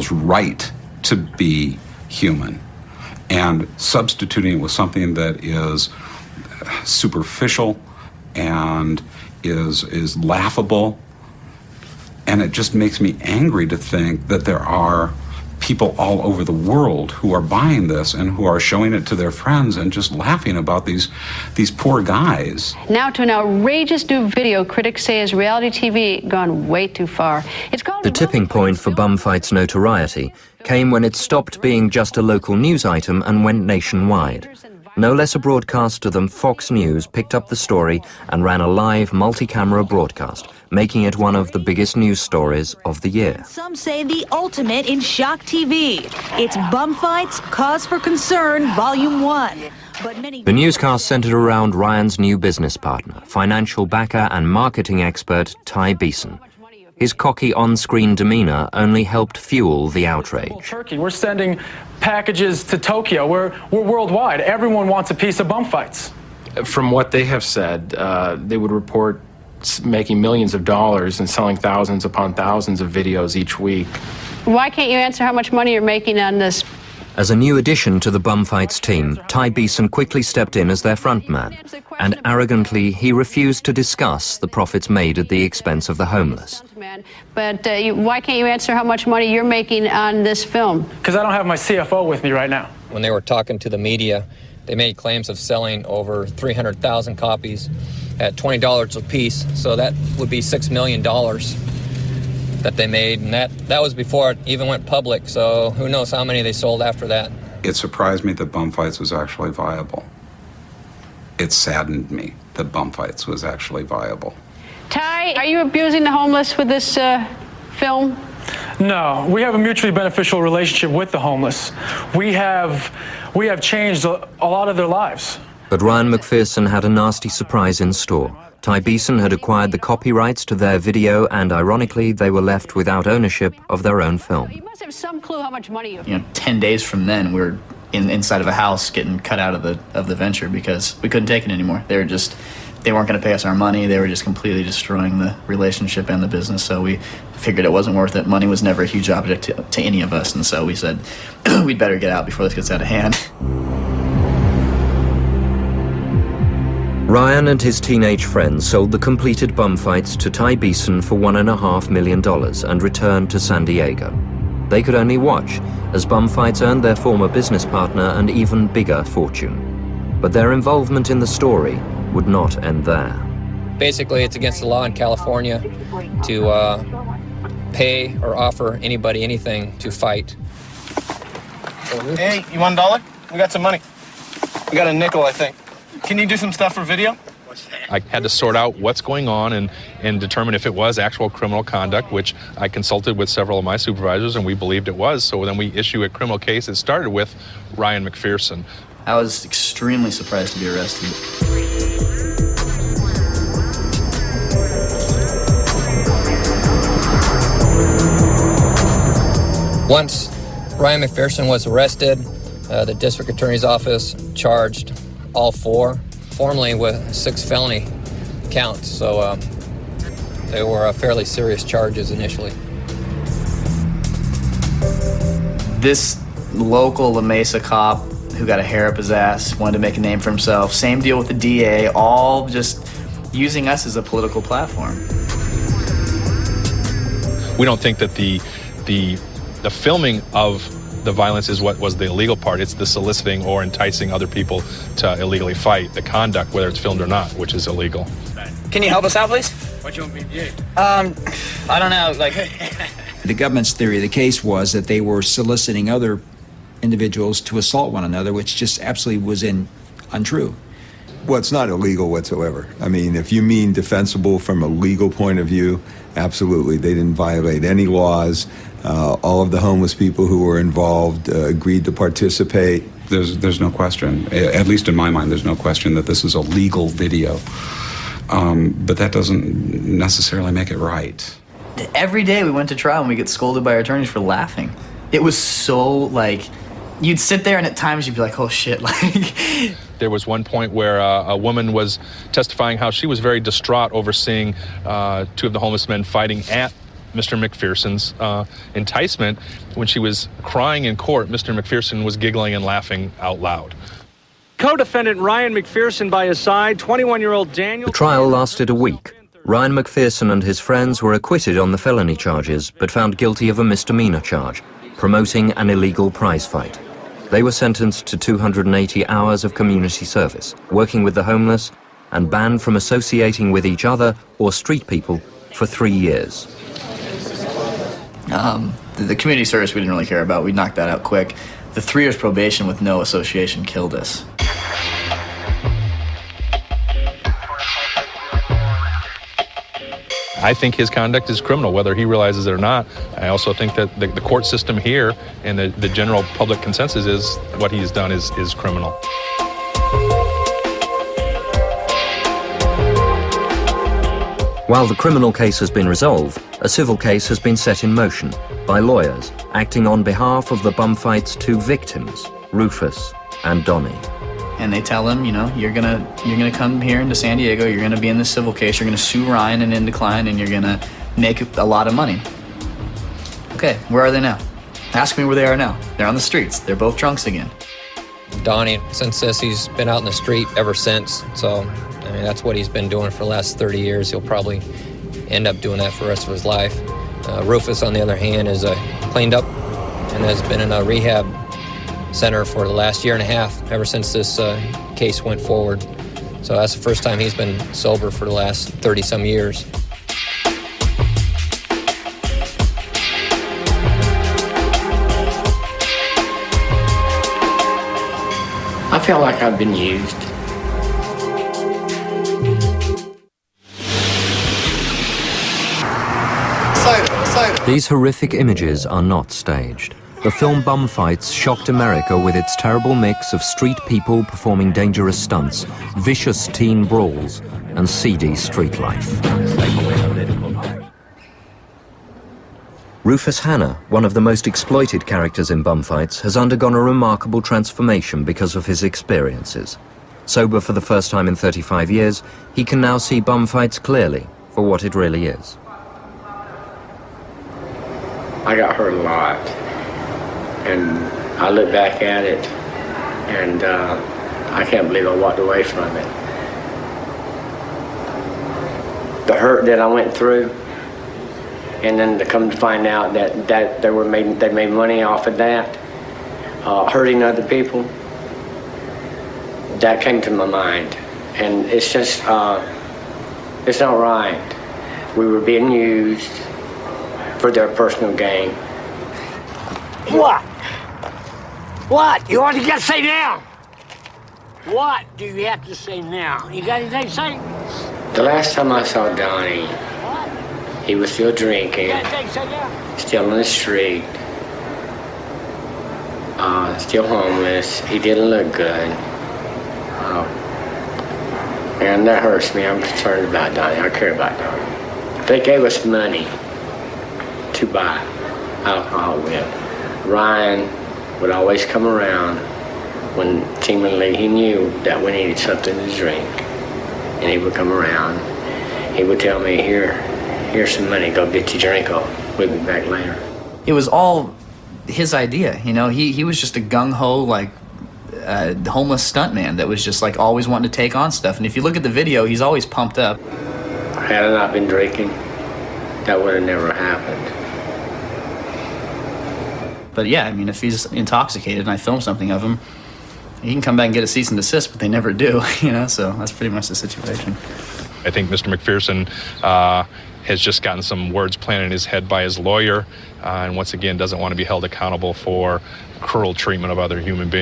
right to be human, and substituting it with something that is superficial and is laughable. And it just makes me angry to think that there are people all over the world who are buying this and who are showing it to their friends and just laughing about these poor guys. Now to an outrageous new video critics say is reality TV gone way too far. It's called The tipping point for Bumfights' notoriety came when it stopped being just a local news item and went nationwide. No less a broadcaster than Fox News picked up the story and ran a live multi-camera broadcast, making it one of the biggest news stories of the year. Some say the ultimate in shock TV. It's Bumfights, Cause for Concern, Volume 1. The newscast centered around Ryan's new business partner, financial backer and marketing expert Ty Beeson. His cocky on-screen demeanor only helped fuel the outrage. Turkey, we're sending packages to Tokyo. We're worldwide. Everyone wants a piece of Bumfights. From what they have said, they would report making millions of dollars and selling thousands upon thousands of videos each week. Why can't you answer how much money you're making on this? As a new addition to the Bumfights team, Ty Beeson quickly stepped in as their frontman, and arrogantly he refused to discuss the profits made at the expense of the homeless. But why can't you answer how much money you're making on this film? Because I don't have my CFO with me right now. When they were talking to the media, they made claims of selling over 300,000 copies at $20 a piece, so that would be $6 million that they made, and that was before it even went public, so who knows how many they sold after that. It surprised me that Bumfights was actually viable. It saddened me that Bumfights was actually viable. Ty, are you abusing the homeless with this film? No, we have a mutually beneficial relationship with the homeless. We have changed a lot of their lives. But Ryan McPherson had a nasty surprise in store. Ty Beeson had acquired the copyrights to their video, and ironically, they were left without ownership of their own film. You must have some clue how much money you... 10 days from then, we were inside of a house getting cut out of the venture because we couldn't take it anymore. They weren't going to pay us our money. They were just completely destroying the relationship and the business. So we figured it wasn't worth it. Money was never a huge object to any of us, and so we said we'd better get out before this gets out of hand. Ryan and his teenage friends sold the completed Bumfights to Ty Beeson for $1.5 million and returned to San Diego. They could only watch as Bumfights earned their former business partner an even bigger fortune. But their involvement in the story would not end there. Basically, it's against the law in California to pay or offer anybody anything to fight. Hey, you want $1? We got some money. We got a nickel, I think. Can you do some stuff for video? I had to sort out what's going on and determine if it was actual criminal conduct, which I consulted with several of my supervisors, and we believed it was. So then we issue a criminal case. It started with Ryan McPherson. I was extremely surprised to be arrested. Once Ryan McPherson was arrested, the district attorney's office charged all four, formally with 6 felony counts. So they were fairly serious charges initially. This local La Mesa cop who got a hair up his ass, wanted to make a name for himself, same deal with the DA, all just using us as a political platform. We don't think that the filming of the violence is what was the illegal part. It's the soliciting or enticing other people to illegally fight, the conduct, whether it's filmed or not, which is illegal. Can you help us out, please? What you want me to do? I don't know, like... The government's theory of the case was that they were soliciting other individuals to assault one another, which just absolutely was untrue. Well, it's not illegal whatsoever. I mean, if you mean defensible from a legal point of view, absolutely. They didn't violate any laws. All of the homeless people who were involved agreed to participate. There's no question, at least in my mind, there's no question that this is a legal video. But that doesn't necessarily make it right. Every day we went to trial and we get scolded by our attorneys for laughing. It was so, like, you'd sit there and at times you'd be like, oh shit, like... There was one point where a woman was testifying how she was very distraught over seeing 2 of the homeless men fighting at Mr. McPherson's enticement. When she was crying in court, Mr. McPherson was giggling and laughing out loud. Co-defendant Ryan McPherson by his side, 21-year-old Daniel... The trial lasted a week. Ryan McPherson and his friends were acquitted on the felony charges, but found guilty of a misdemeanor charge, promoting an illegal prize fight. They were sentenced to 280 hours of community service, working with the homeless, and banned from associating with each other or street people for 3 years. The community service we didn't really care about. We knocked that out quick. The 3 years probation with no association killed us. I think his conduct is criminal, whether he realizes it or not. I also think that the court system here and the general public consensus is what he's done is criminal. While the criminal case has been resolved, a civil case has been set in motion by lawyers acting on behalf of the Bumfights' 2 victims, Rufus and Donnie. And they tell him, you know, you're gonna come here into San Diego, you're gonna be in this civil case, you're gonna sue Ryan and Indecline, and you're gonna make a lot of money. Okay, where are they now? Ask me where they are now. They're on the streets. They're both drunks again. Donnie, since this, he's been out in the street ever since. So, I mean, that's what he's been doing for the last 30 years. He'll probably end up doing that for the rest of his life. Rufus, on the other hand, is cleaned up and has been in a rehab center for the last 1.5 years, ever since this case went forward. So that's the first time he's been sober for the last 30-some years. I feel like I've been used. These horrific images are not staged. The film Bumfights shocked America with its terrible mix of street people performing dangerous stunts, vicious teen brawls, and seedy street life. Rufus Hanna, one of the most exploited characters in Bumfights, has undergone a remarkable transformation because of his experiences. Sober for the first time in 35 years, he can now see Bumfights clearly for what it really is. I got hurt a lot, and I look back at it, and I can't believe I walked away from it. The hurt that I went through, and then to come to find out that they made money off of that, hurting other people, that came to my mind, and it's just it's not right. We were being used for their personal gain. What? What? You want to say now? What do you have to say now? You got anything to say? The last time I saw Donnie, he was still drinking, still on the street, still homeless. He didn't look good. And that hurts me. I'm concerned about Donnie. I care about Donnie. They gave us money to buy alcohol with. Ryan would always come around when seemingly he knew that we needed something to drink. And he would come around. He would tell me, here's some money, go get your drink off. We'll be back later. It was all his idea, you know. He was just a gung-ho, like, homeless stuntman that was just, like, always wanting to take on stuff. And if you look at the video, he's always pumped up. Had I not been drinking, that would have never happened. But yeah, I mean, if he's intoxicated and I film something of him, he can come back and get a cease and desist, but they never do, you know, so that's pretty much the situation. I think Mr. McPherson has just gotten some words planted in his head by his lawyer, and once again doesn't want to be held accountable for cruel treatment of other human beings.